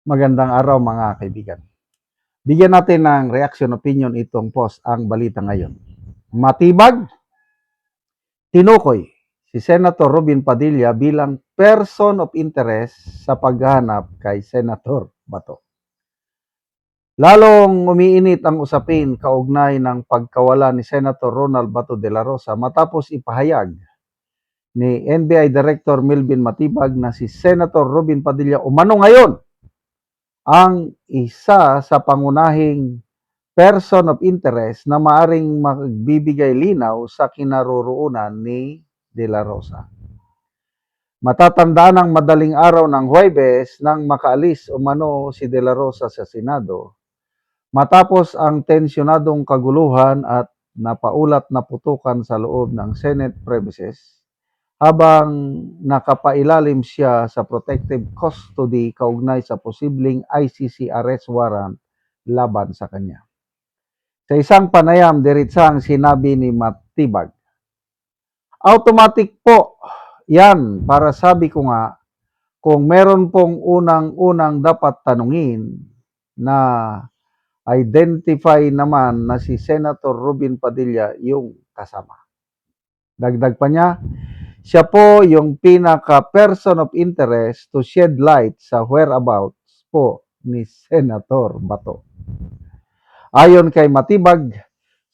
Magandang araw mga kaibigan. Bigyan natin ng reaction opinion itong post ang balita ngayon. Matibag, tinukoy si Senator Robin Padilla bilang person of interest sa paghahanap kay Senator Bato. Lalong umiinit ang usapin kaugnay ng pagkawala ni Senator Ronald Bato de la Rosa matapos ipahayag ni NBI Director Melvin Matibag na si Senator Robin Padilla umano ngayon ang isa sa pangunahing person of interest na maaring magbibigay linaw sa kinaroroonan ni De La Rosa. Matatandaan ang madaling araw ng Huwebes nang makaalis umano si De La Rosa sa Senado matapos ang tensyonadong kaguluhan at napaulat na putukan sa loob ng Senate premises habang nakapailalim siya sa protective custody kaugnay sa posibleng ICC arrest warrant laban sa kanya. Sa isang panayam, diretsang sinabi ni Matibag, automatic po yan para sabi ko nga, kung meron pong unang-unang dapat tanungin na identify naman na si Senator Robin Padilla yung kasama. Dagdag pa niya, siya po yung pinaka-person of interest to shed light sa whereabouts po ni Senator Bato. Ayon kay Matibag,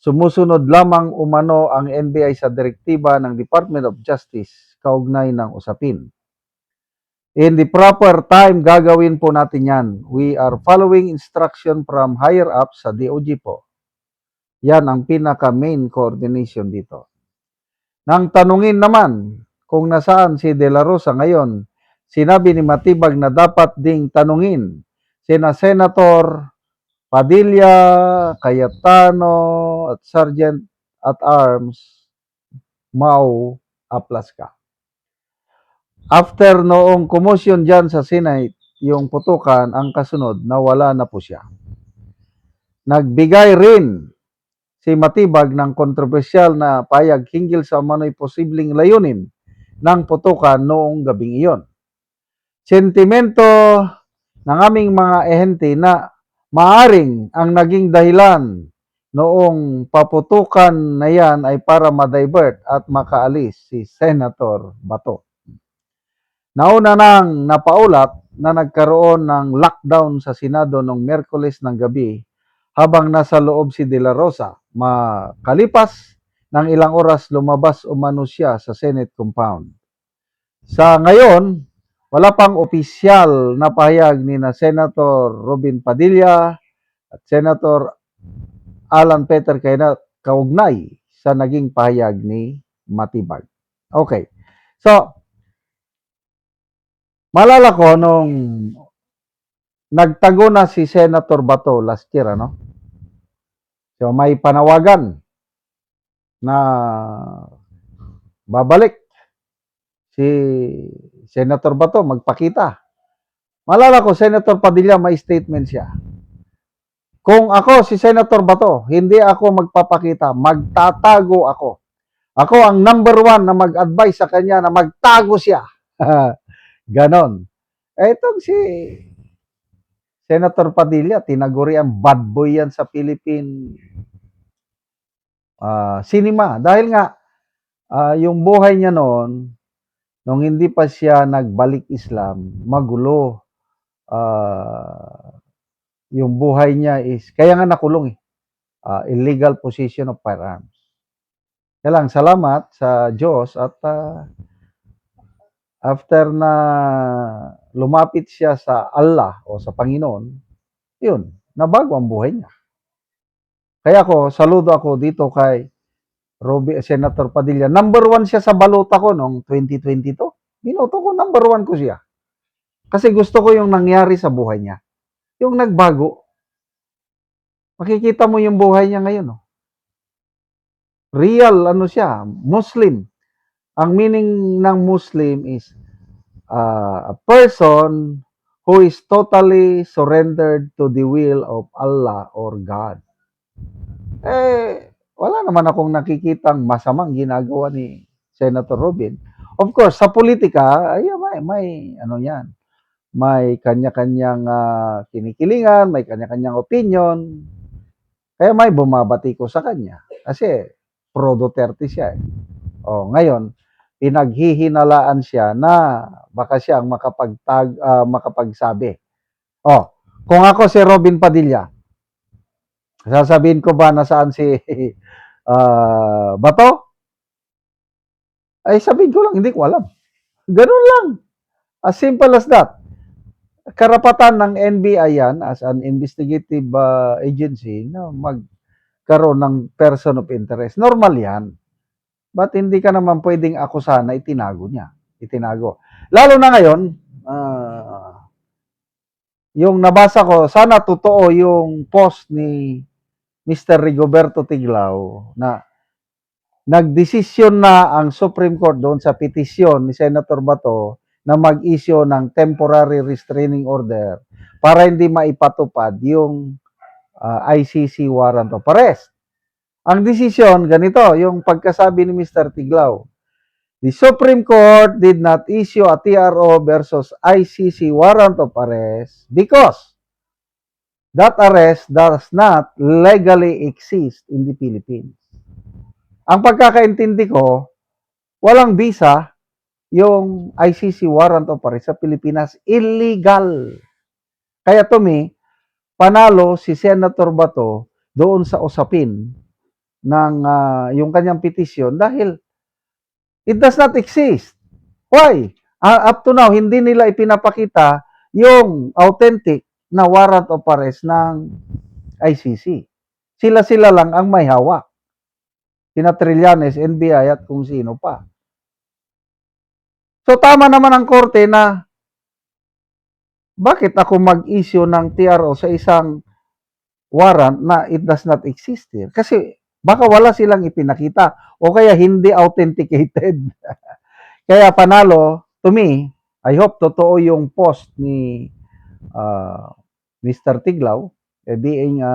sumusunod lamang umano ang NBI sa direktiba ng Department of Justice kaugnay ng usapin. In the proper time, gagawin po natin yan. We are following instruction from higher up sa DOJ po. Yan ang pinaka-main coordination dito. Nang tanungin naman kung nasaan si De La Rosa ngayon, sinabi ni Matibag na dapat ding tanungin sina Senator Padilla, Cayetano, at Sergeant at Arms Mau Aplaska. After noong commotion dyan sa Senate, yung putukan, ang kasunod, nawala na po siya. Nagbigay rin si Matibag ng kontrobersyal na payag hinggil sa umano'y posibleng layunin ng putukan noong gabing iyon. Sentimento ng aming mga ehente na maaring ang naging dahilan noong paputukan na yan ay para ma-divert at makaalis si Senator Bato. Nauna nang napaulat na nagkaroon ng lockdown sa Senado noong Miyerkules ng gabi habang nasa loob si De La Rosa. Makalipas ng ilang oras lumabas umano siya sa Senate compound. Sa ngayon, wala pang opisyal na pahayag ni na Senator Robin Padilla at Senator Alan Peter kaugnay sa naging pahayag ni Matibag. Okay. So, malala ko nung nagtago na si Senator Bato last year, ano? So, may panawagan na babalik si Senator Bato, magpakita. Malala ko, Senator Padilla, may statement siya. Kung ako si Senator Bato, hindi ako magpapakita, magtatago ako. Ako ang number one na mag-advise sa kanya na magtago siya. Ganon. Itong si Senator Padilla, tinaguri ang bad boy yan sa Philippine cinema. Dahil nga, yung buhay niya noon, nung hindi pa siya nagbalik Islam, magulo. Yung buhay niya is, kaya nga nakulong illegal possession of firearms. Kaya lang, salamat sa Diyos at after na lumapit siya sa Allah o sa Panginoon, yun, nabago ang buhay niya. Kaya saludo ako dito kay Senator Padilla. Number one siya sa balota ko noong 2022. Binoto ko, number one ko siya. Kasi gusto ko yung nangyari sa buhay niya. Yung nagbago. Makikita mo yung buhay niya ngayon. Real, siya, Muslim. Ang meaning ng Muslim is a person who is totally surrendered to the will of Allah or God. Wala naman akong nakikitang masamang ginagawa ni Senator Robin. Of course, sa politika, ay may yan. may kanya-kanyang kinikilingan, may kanya-kanyang opinion. Kaya may bumabati ko sa kanya. Kasi pro Duterte siya eh. O, ngayon, pinaghihinalaan siya na baka siya ang makapagsabi. O, kung ako si Robin Padilla, sasabihin ko ba nasaan si Bato? Ay sabihin ko lang, hindi ko alam. Ganun lang. As simple as that. Karapatan ng NBI yan as an investigative agency na magkaroon ng person of interest. Normal yan. But hindi ka naman pwedeng akusahan na itinago niya. Itinago. Lalo na ngayon, yung nabasa ko, sana totoo yung post ni Mr. Rigoberto Tiglao na nagdesisyon na ang Supreme Court doon sa petisyon ni Senator Bato na mag-issue ng temporary restraining order para hindi maipatupad yung ICC warrant of arrest. Ang desisyon, ganito, yung pagkasabi ni Mr. Tiglao, the Supreme Court did not issue a TRO versus ICC warrant of arrest because that arrest does not legally exist in the Philippines. Ang pagkakaintindi ko, walang visa yung ICC warrant of arrest sa Pilipinas. Illegal. Kaya to me, panalo si Senator Bato doon sa usapin ng yung kanyang petisyon dahil it does not exist. Why? Up to now, hindi nila ipinapakita yung authentic na warrant of arrest ng ICC. Sila-sila lang ang may hawak. Sina Trillanes, NBI at kung sino pa. So tama naman ang korte na bakit ako mag-issue ng TRO sa isang warrant na it does not exist here? Kasi baka wala silang ipinakita o kaya hindi authenticated. Kaya panalo, to me, I hope totoo yung post ni Mr. Tiglao, being a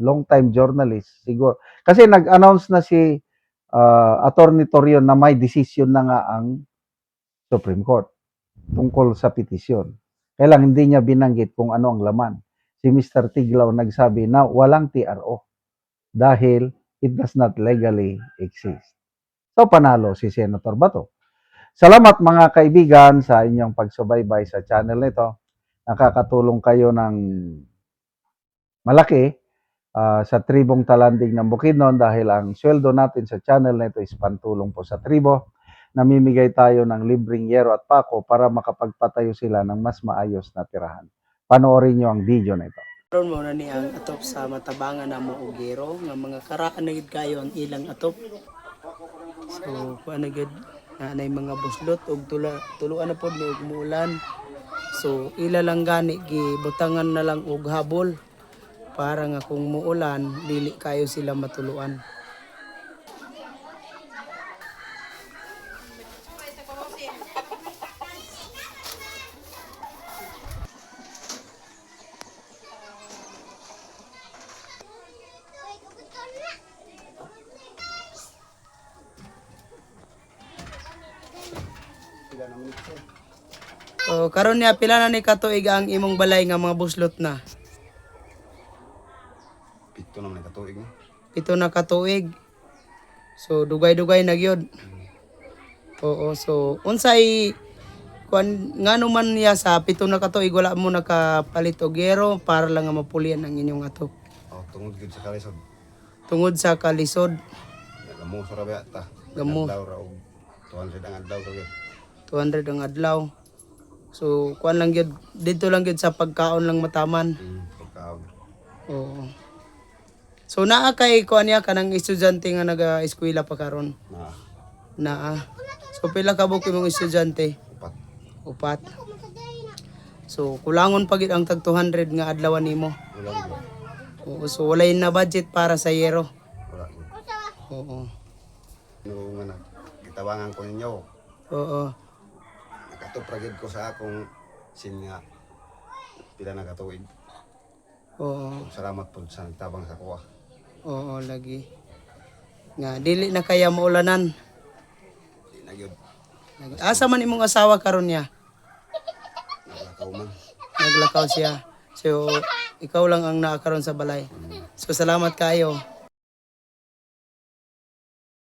long-time journalist, siguro. Kasi nag-announce na si Attorney Torion na may decision na nga ang Supreme Court tungkol sa petisyon. Kaya lang hindi niya binanggit kung ano ang laman. Si Mr. Tiglao nagsabi na walang TRO dahil it does not legally exist. So panalo si Senator Bato. Salamat mga kaibigan sa inyong pagsubaybay sa channel nito. Nakakatulong kayo ng malaki sa tribong talandig ng Bukidnon dahil ang sweldo natin sa channel nito is pantulong po sa tribo. Namimigay tayo ng libreng yero at pako para makapagpatayo sila ng mas maayos na tirahan. Panoorin nyo ang video na ito. Karon mo na ni ang atop sa matabangan na mo ugero nga mga karaan na gid kayo ang ilang atop. So kuan na gid nay mga buslot og tuluan na pod ni og muulan. So ila lang gani gibutangan na lang og habol para nga kung muulan dili kayo sila matuluan. So karon niya pila na ni katuig ang imong balay nga mga buslot na? Pito naman katuig mo. Pito na katuig. So dugay-dugay na gyud. Oo, so unsay kuan ngano man niya sa pito na katuig wala mo nakapalit og yero para lang nga mapulian ang inyong atop. Oh, tungod gid sa kalisod. Tungod sa kalisod, Nagamo sa rabya ta. Gamo. Adlaw ra og 200 ang adlaw kagid. 200 ang adlaw. So kuan lang gyud dito lang gyud sa pagkaon lang mataman. Pagkaon. Oo. So naa kay kuan niya kanang estudyante nga naga-eskwela pa karon. Na Naa. So pila ka buok imong estudyante? upat. Upat. So kulangon pa gid ang tag 200 nga adlaw nimo. Ulang gyud. Oo, so walay na budget para sa yero. Wala gyud. Oo. No nga gitabangan ko ninyo. Oo. Nakatupra gid ko sa akong sinya. Pila na katuig. Oo. Salamat po sa nagtabang sa kuha. Oo, lagi. Nga dili na kaya maulanan. Di na gyud. Asa man imong asawa karon niya? Naglakas naglakaw man. Naglakaw siya. So ikaw lang ang naakaroon sa balay. So salamat kayo.